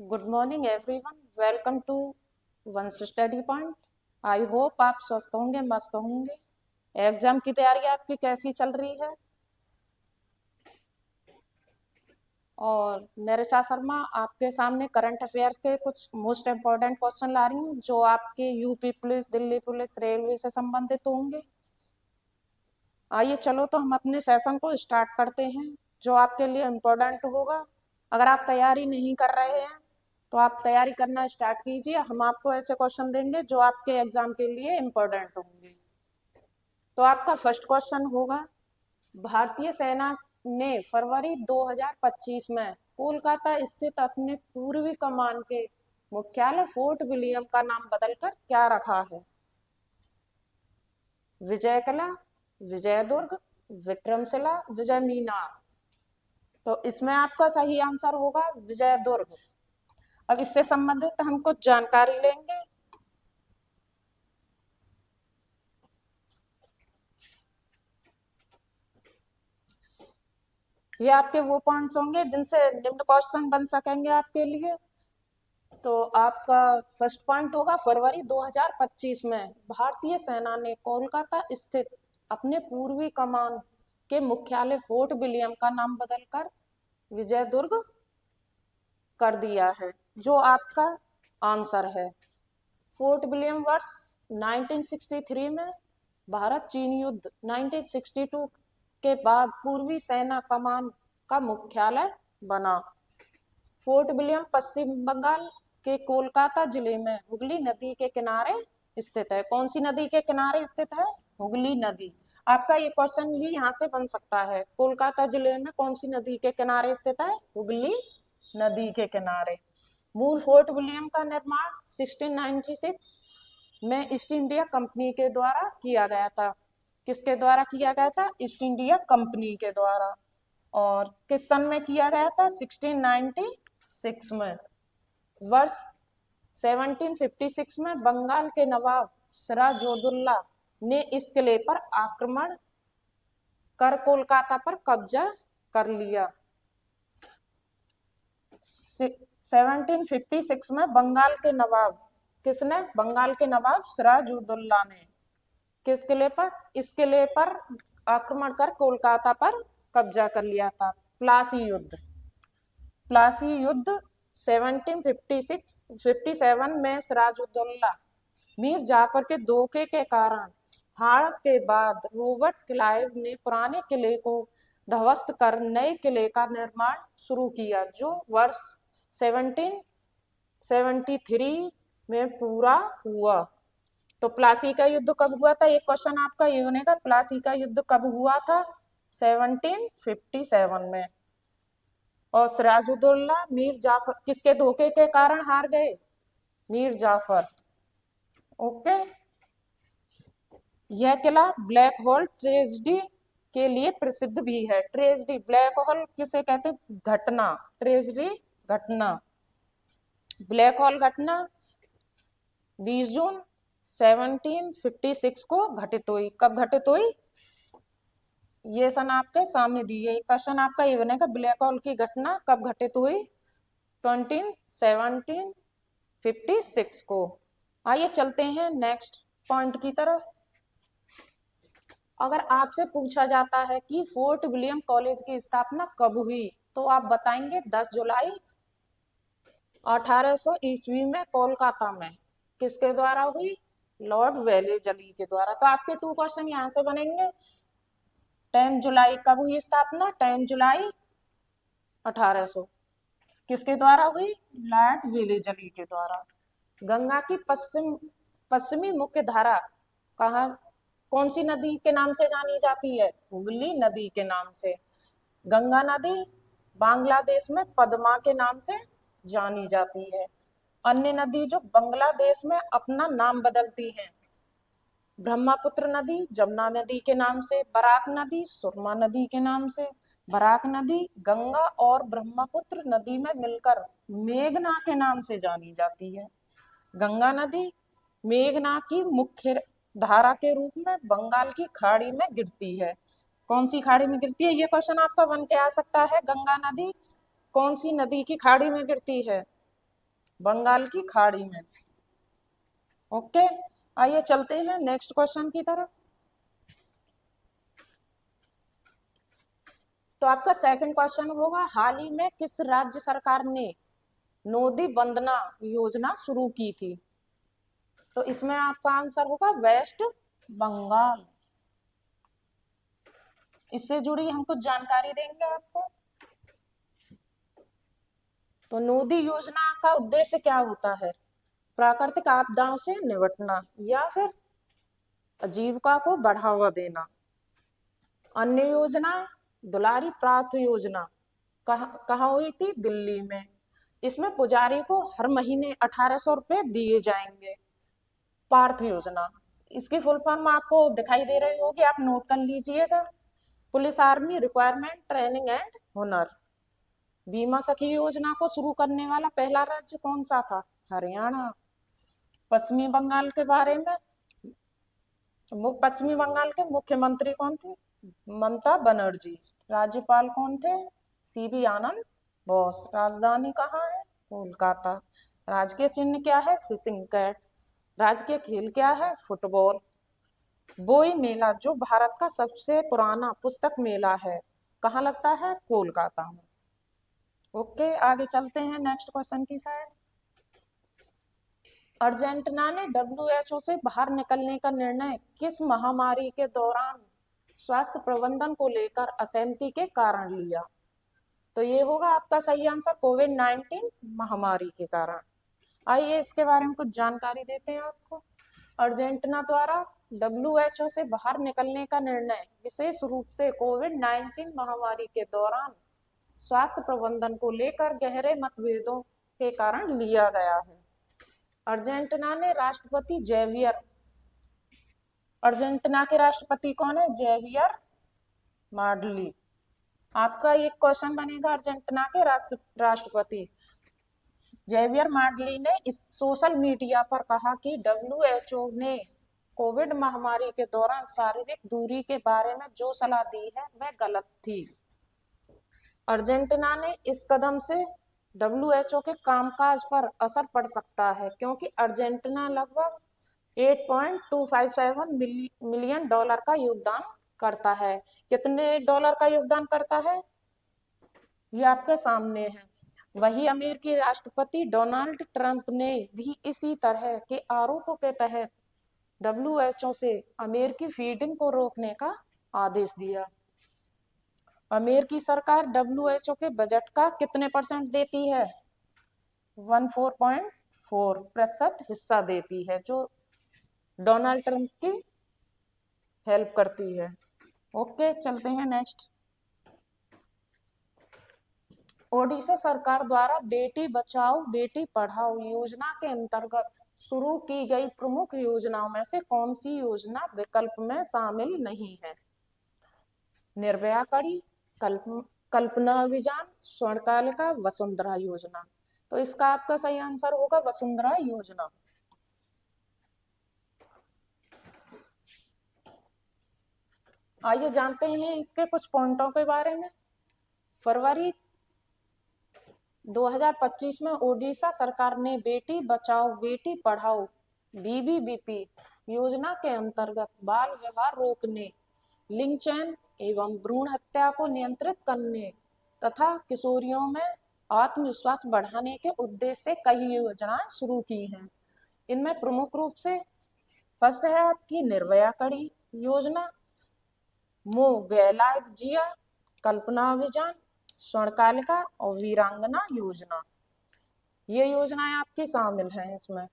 Good morning everyone, welcome to once study point. I hope आप स्वस्थ होंगे, मस्त होंगे। एग्जाम की तैयारी आपकी कैसी चल रही है? और मैं ऋचा शर्मा आपके सामने करंट अफेयर्स के कुछ मोस्ट इम्पोर्टेंट क्वेश्चन ला रही हूँ जो आपके UP police, Delhi police, railway से संबंधित होंगे। आइए चलो तो हम अपने सेशन को स्टार्ट करते हैं जो आपके लिए इम्पोर्टेंट होगा। अगर आप तैयारी नहीं कर रहे हैं तो आप तैयारी करना स्टार्ट कीजिए। हम आपको ऐसे क्वेश्चन देंगे जो आपके एग्जाम के लिए इम्पोर्टेंट होंगे। तो आपका फर्स्ट क्वेश्चन होगा, भारतीय सेना ने फरवरी 2025 में कोलकाता स्थित अपने पूर्वी कमान के मुख्यालय फोर्ट विलियम का नाम बदलकर क्या रखा है? विजय किला, विजय दुर्ग, विक्रमशिला, विजय मीनार। तो इसमें आपका सही आंसर होगा विजय दुर्ग। अब इससे संबंधित हम कुछ जानकारी लेंगे। ये आपके वो पॉइंट्स होंगे जिनसे निम्न क्वेश्चन बन सकेंगे आपके लिए। तो आपका फर्स्ट पॉइंट होगा, फरवरी 2025 में भारतीय सेना ने कोलकाता स्थित अपने पूर्वी कमान के मुख्यालय फोर्ट विलियम का नाम बदलकर विजय दुर्ग कर दिया है, जो आपका आंसर है। फोर्ट विलियम वर्ष 1963 में भारत चीन युद्ध 1962 के बाद पूर्वी सेना कमान का मुख्यालय बना। फोर्ट विलियम पश्चिम बंगाल के कोलकाता जिले में हुगली नदी के किनारे स्थित है। कौन सी नदी के किनारे स्थित है? हुगली नदी। आपका ये क्वेश्चन भी यहाँ से बन सकता है, कोलकाता जिले में कौन सी नदी के किनारे स्थित है? हुगली नदी के किनारे। मूल फोर्ट विलियम का निर्माण 1696 में ईस्ट इंडिया कंपनी के द्वारा किया गया था। किसके द्वारा किया गया था? ईस्ट इंडिया कंपनी के द्वारा। और किस सन में किया गया था? 1696 में। वर्ष 1756 में बंगाल के नवाब सिराजुद्दौला ने इस किले पर आक्रमण कर कोलकाता पर कब्जा कर लिया। 1756 में बंगाल के नवाब, किसने? बंगाल के नवाब सिराजुद्दौला ने किस किले पर? इस किले पर आक्रमण कर कोलकाता पर कब्जा कर लिया था। प्लासी युद्ध। प्लासी युद्ध 1757 में सिराजुद्दौला मीर जाफर के धोखे के कारण हार के बाद रॉबर्ट क्लाइव ने पुराने किले को ध्वस्त कर नए किले का निर्माण शुरू किया, जो वर्ष 1773 में पूरा हुआ। तो प्लासी का युद्ध कब हुआ था? एक क्वेश्चन आपका ये बनेगा, प्लासी का युद्ध कब हुआ था? 1757 में। और सिराजुद्दौला मीर जाफर किसके धोखे के कारण हार गए? मीर जाफर। ओके। यह किला ब्लैक होल ट्रेजेडी के लिए प्रसिद्ध भी है। ट्रेजेडी, ब्लैक होल किसे कहते हैं? घटना। ट्रेजेडी घटना। ब्लैक होल घटना 20 जून 1756 को घटित हुई। कब घटित हुई? ये सन आपके सामने दी है। क्वेश्चन आपका ये बनेगा, ब्लैक होल की घटना कब घटित हुई? 1756 को। आइए चलते हैं नेक्स्ट पॉइंट की तरफ। अगर आपसे पूछा जाता है कि फोर्ट विलियम कॉलेज की स्थापना कब हुई, तो आप बताएंगे 10 जुलाई 1800 ईस्वी में कोलकाता में। किसके द्वारा हुई? लॉर्ड वेलेजली के द्वारा। तो आपके 2 क्वेश्चन यहाँ से बनेंगे। 10 जुलाई कब हुई स्थापना? 10 जुलाई 1800। किसके द्वारा हुई? लॉर्ड वेलेजली के द्वारा। गंगा की पश्चिमी मुख्य धारा कहाँ, कौन सी नदी के नाम से जानी जाती है? हुगली नदी के नाम से। गंगा नदी बांग्लादेश में पद्मा के नाम से जानी जाती है। अन्य नदी जो बांग्लादेश में अपना नाम बदलती हैं, ब्रह्मपुत्र नदी जमुना नदी के नाम से, बराक नदी सुरमा नदी के नाम से। बराक नदी गंगा और ब्रह्मपुत्र नदी में मिलकर मेघना के नाम से जानी जाती है। गंगा नदी मेघना की मुख्य धारा के रूप में बंगाल की खाड़ी में गिरती है। कौन सी खाड़ी में गिरती है? ये क्वेश्चन आपका बन के आ सकता है। गंगा नदी कौन सी नदी की खाड़ी में गिरती है? बंगाल की खाड़ी में। ओके, आइए चलते हैं नेक्स्ट क्वेश्चन की तरफ। तो आपका सेकंड क्वेश्चन होगा, हाल ही में किस राज्य सरकार ने नोदी वंदना योजना शुरू की थी? तो इसमें आपका आंसर होगा वेस्ट बंगाल। इससे जुड़ी हम कुछ जानकारी देंगे आपको। तो नोदी योजना का उद्देश्य क्या होता है? प्राकृतिक आपदाओं से निपटना या फिर आजीविका को बढ़ावा देना। अन्य योजना दुलारी प्राप्त योजना कहाँ हुई थी? दिल्ली में। इसमें पुजारी को हर महीने 1800 रुपये दिए जाएंगे। पार्थ योजना, इसकी फुल फॉर्म आपको दिखाई दे रही होगी, आप नोट कर लीजिएगा। Police army requirement training and हुनर। बीमा सखी योजना को शुरू करने वाला पहला राज्य कौन सा था? हरियाणा। पश्चिमी बंगाल के बारे में, पश्चिमी बंगाल के मुख्यमंत्री कौन थे? ममता बनर्जी। राज्यपाल कौन थे? सीबी आनंद बोस। राजधानी कहाँ है? कोलकाता। राजकीय चिन्ह क्या है? Fishing cat. राजकीय खेल क्या है? फुटबॉल। बोई मेला जो भारत का सबसे पुराना पुस्तक मेला है, कहाँ लगता है? कोलकाता में। ओके, आगे चलते हैं नेक्स्ट क्वेश्चन की साइड। अर्जेंटीना ने WHO से बाहर निकलने का निर्णय किस महामारी के दौरान स्वास्थ्य प्रबंधन को लेकर असहमति के कारण लिया? तो ये होगा आपका सही आंसर, कोविड-19 महामारी के कारण। आइए इसके बारे में कुछ जानकारी देते हैं आपको। अर्जेंटीना द्वारा WHO से बाहर निकलने का निर्णय विशेष रूप से कोविड-19 महामारी के दौरान स्वास्थ्य प्रबंधन को लेकर गहरे मतभेदों के कारण लिया गया है। अर्जेंटीना ने राष्ट्रपति जेवियर, अर्जेंटीना के राष्ट्रपति कौन है? जेवियर मार्डली। आपका एक क्वेश्चन बनेगा, अर्जेंटीना के राष्ट्रपति जेवियर मार्डली ने इस सोशल मीडिया पर कहा कि WHO ने कोविड महामारी के दौरान शारीरिक दूरी के बारे में जो सलाह दी है वह गलत थी। अर्जेंटीना ने इस कदम से WHO के कामकाज पर असर पड़ सकता है क्योंकि अर्जेंटीना लगभग $8.257 मिलियन का योगदान करता है। कितने डॉलर का योगदान करता है? ये आपके सामने है। वही अमेरिकी राष्ट्रपति डोनाल्ड ट्रंप ने भी इसी तरह के आरोपों के तहत WHO से अमेरिकी फीडिंग को रोकने का आदेश दिया। अमेरिकी सरकार WHO के बजट का कितने % देती है? 14.4% हिस्सा देती है, जो डोनाल्ड ट्रंप की हेल्प करती है। ओके, चलते हैं नेक्स्ट। ओडिशा सरकार द्वारा बेटी बचाओ बेटी पढ़ाओ योजना के अंतर्गत शुरू की गई प्रमुख योजनाओं में से कौन सी योजना विकल्प में शामिल नहीं है? निर्भया कड़ी, कल्पना अभियान, स्वर्णकालिका, वसुंधरा योजना। तो इसका आपका सही आंसर होगा वसुंधरा योजना। आइए जानते हैं इसके कुछ पॉइंटों के बारे में। फरवरी 2025 में ओडिशा सरकार ने बेटी बचाओ बेटी पढ़ाओ BBBP योजना के अंतर्गत बाल विवाह रोकने, लिंग चयन एवं भ्रूण हत्या को नियंत्रित करने तथा किशोरियों में आत्मविश्वास बढ़ाने के उद्देश्य से कई योजनाएं शुरू की हैं। इनमें प्रमुख रूप से फर्स्ट है आपकी निर्भया कड़ी योजना, मोगैला जिया, कल्पना अभियान, स्वर्णकालिका और वीरांगना योजना। ये योजनाएं आपकी शामिल हैं इसमें।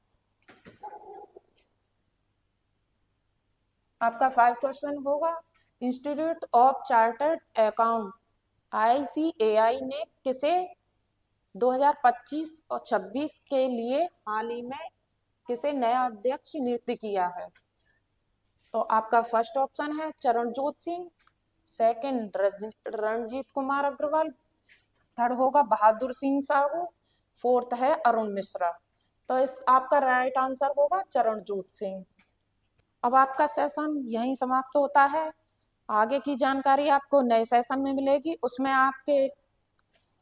आपका 5 क्वेश्चन होगा, institute of chartered account ICAI ने किसे 2025 और 26 के लिए हाल ही में किसे नया अध्यक्ष नियुक्त किया है? तो आपका फर्स्ट ऑप्शन है चरणजोत सिंह, सेकंड रणजीत कुमार अग्रवाल, थर्ड होगा बहादुर सिंह साहू, फोर्थ है अरुण मिश्रा। तो इस आपका राइट आंसर होगा चरणजोत सिंह। अब आपका सेशन यहीं समाप्त होता है। आगे की जानकारी आपको नए सेशन में मिलेगी, उसमें आपके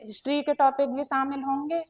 हिस्ट्री के टॉपिक भी शामिल होंगे।